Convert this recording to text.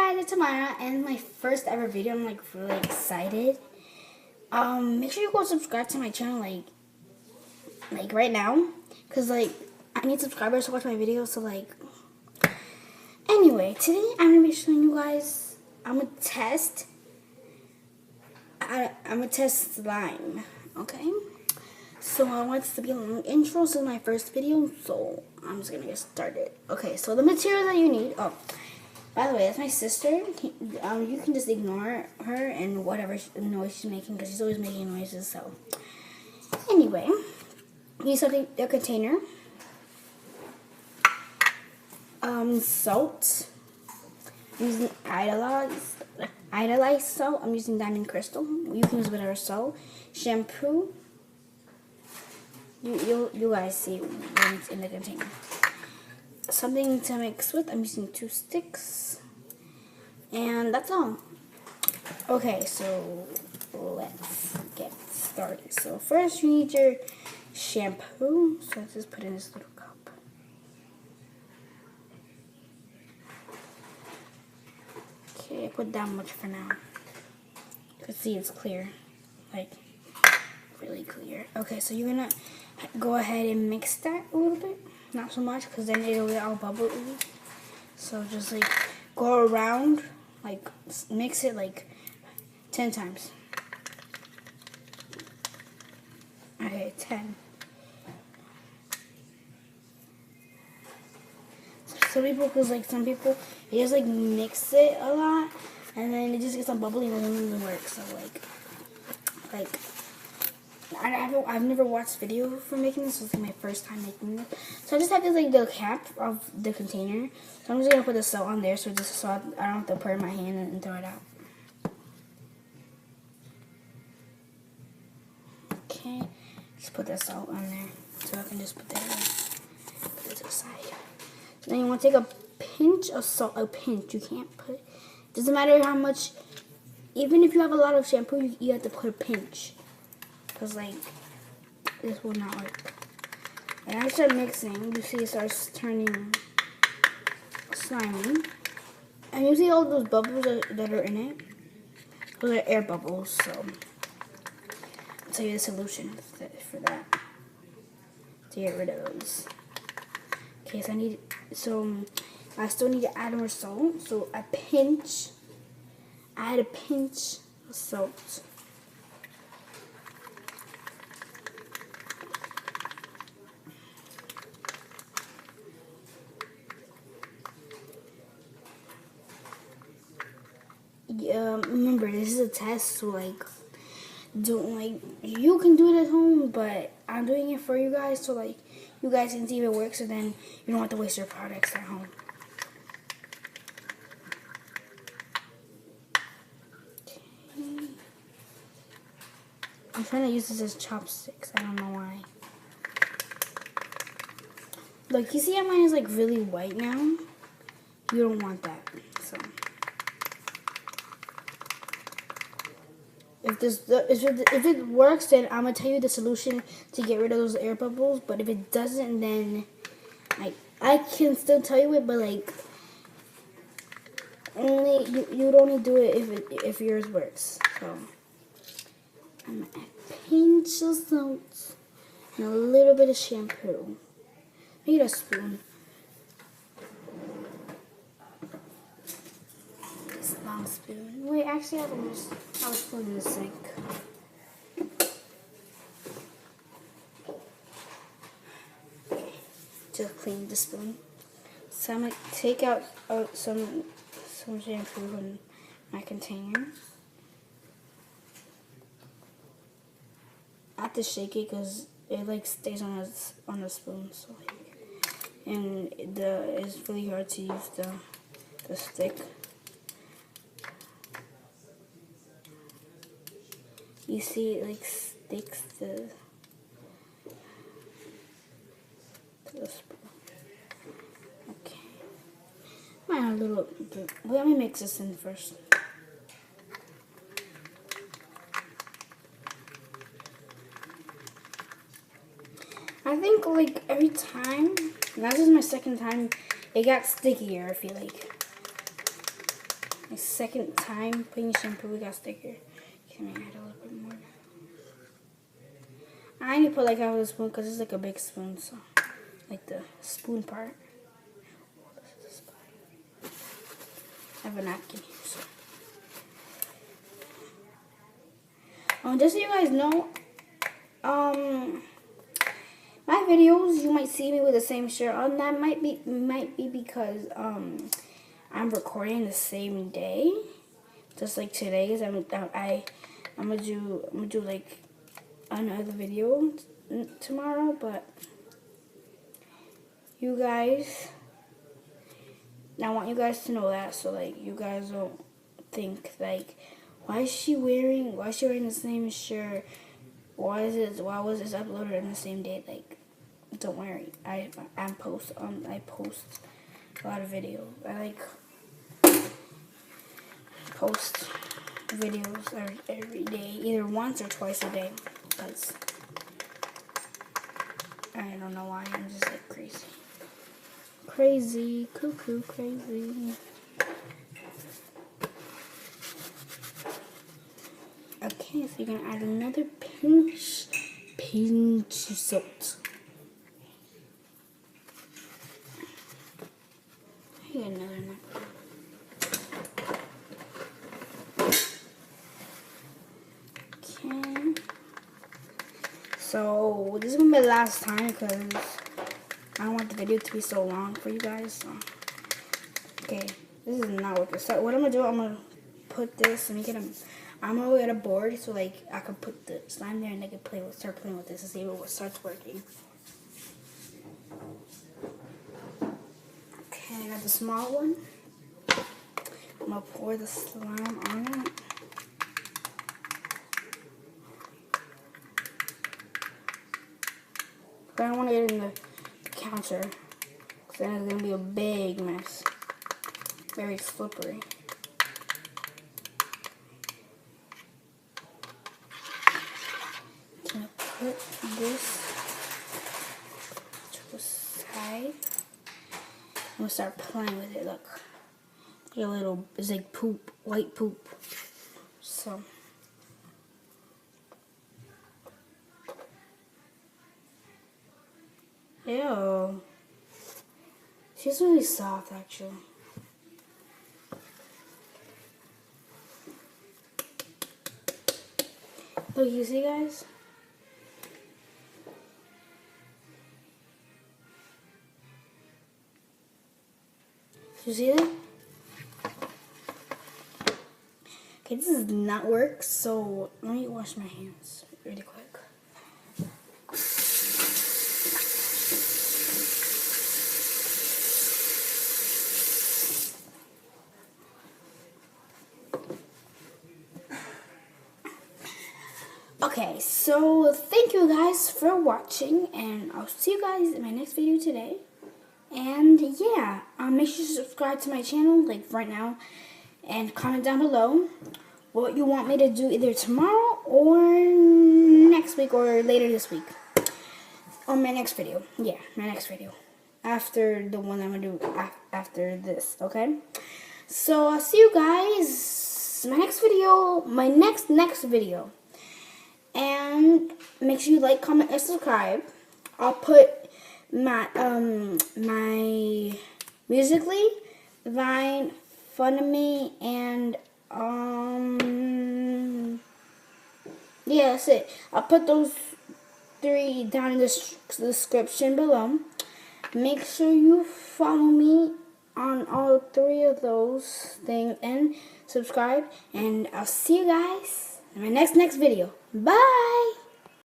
Hi guys, it's Omayra, and my first ever video. I'm like really excited. Make sure you go subscribe to my channel like right now, cause like I need subscribers to watch my videos. So like, anyway, today I'm gonna be showing you guys. I'm gonna test slime. Okay. So I want this to be a long intro. This is my first video, so I'm just gonna get started. Okay. So the material that you need. Oh. By the way, that's my sister. You can just ignore her and whatever noise she's making because she's always making noises. So, anyway, you need a container, salt. I'm using idolized salt. I'm using diamond crystal. You can use whatever salt. Shampoo. You guys see what's in the container. Something to mix with. I'm using 2 sticks. And that's all. Okay, so let's get started. So first you need your shampoo. So let's just put in this little cup. Okay, I put that much for now. You can see it's clear. Like, really clear. Okay, so you're gonna go ahead and mix that a little bit. Not so much, because then it'll get all bubbly. So just like go around, like mix it like 10 times. Okay, 10. Some people, they just like mix it a lot, and then it just gets all bubbly and it doesn't really work. So like. I've never watched video for making this. This is my first time making this. So I just have this like the cap of the container. So I'm just gonna put the salt on there so I don't have to put it in my hand and throw it out. Okay, just put that salt on there so I can just put it to the side. So then you want to take a pinch of salt. A pinch. You can't put. Doesn't matter how much. Even if you have a lot of shampoo, you have to put a pinch. Because, like, this will not work. And I start mixing. You see it starts turning slimy. And you see all those bubbles that are in it? Those are air bubbles, so I'll tell you the solution for that. To get rid of those. Okay, so I still need to add more salt. So I add a pinch of salt. Remember, this is a test, so you can do it at home, but I'm doing it for you guys, so you guys can see if it works, so then you don't have to waste your products at home. Okay. I'm trying to use this as chopsticks. I don't know why. Look, you see how mine is like really white now? You don't want that, so. If it works, then I'm gonna tell you the solution to get rid of those air bubbles. But if it doesn't, then I can still tell you it, but like you'd only do it if yours works. So I'm gonna add a pinch of salt and a little bit of shampoo. I need a spoon. Long spoon. Wait, actually, I have a spoon in the sink. Okay, just clean the spoon. So I'm gonna take out some shampoo from my container. I have to shake it because it like stays on the spoon. So and it's really hard to use the stick. You see it like sticks to the spoon. Okay. Might have a little bit. Let me mix this in first. I think like every time, and this is my second time, it got stickier, I feel like. my second time putting shampoo. We got sticker. Can I add a little bit more? I need to put like half of the spoon because it's like a big spoon, so like the spoon part. I have a napkin here, so. Just so you guys know, my videos you might see me with the same shirt on. That might be because I'm recording the same day, just like today. Cause I'm gonna do like another video tomorrow, but you guys, I want you guys to know that, so like you guys don't think like, why is she wearing the same shirt? Why was this uploaded on the same day? Like, don't worry, I post a lot of videos. I like post videos every day, either once or twice a day, because I don't know why, I'm just like crazy, cuckoo, crazy. Okay, so you're gonna add another pinch of salt. Here, another napkin. Okay. So this is gonna be the last time because I don't want the video to be so long for you guys. So. Okay, this is not working. So what I'm gonna do, I'm gonna put this and I'm gonna get a board so like I can put the slime there and I can start playing with this and see if it starts working. Okay, I got the small one. I'm gonna pour the slime on it. But I don't want to get it in the counter because then it's gonna be a big mess. Very slippery. I'm gonna put this to the side. I'm gonna start playing with it. Look, it's like poop, white poop. So. Ew. She's really soft, actually. Look, you see, guys? You see that? Okay, this does not work, so let me wash my hands really quick. Okay, so thank you guys for watching, and I'll see you guys in my next video today. And yeah, make sure to subscribe to my channel, like right now, and comment down below what you want me to do either tomorrow or next week or later this week. Or my next video. Yeah, my next video. After the one I'm going to do after this, okay? So I'll see you guys in my next video, my next video. And make sure you like, comment, and subscribe. I'll put my my Musical.ly, Vine, Funimate, and yeah, that's it. I'll put those 3 down in the description below. Make sure you follow me on all 3 of those things and subscribe. And I'll see you guys in my next video. Bye.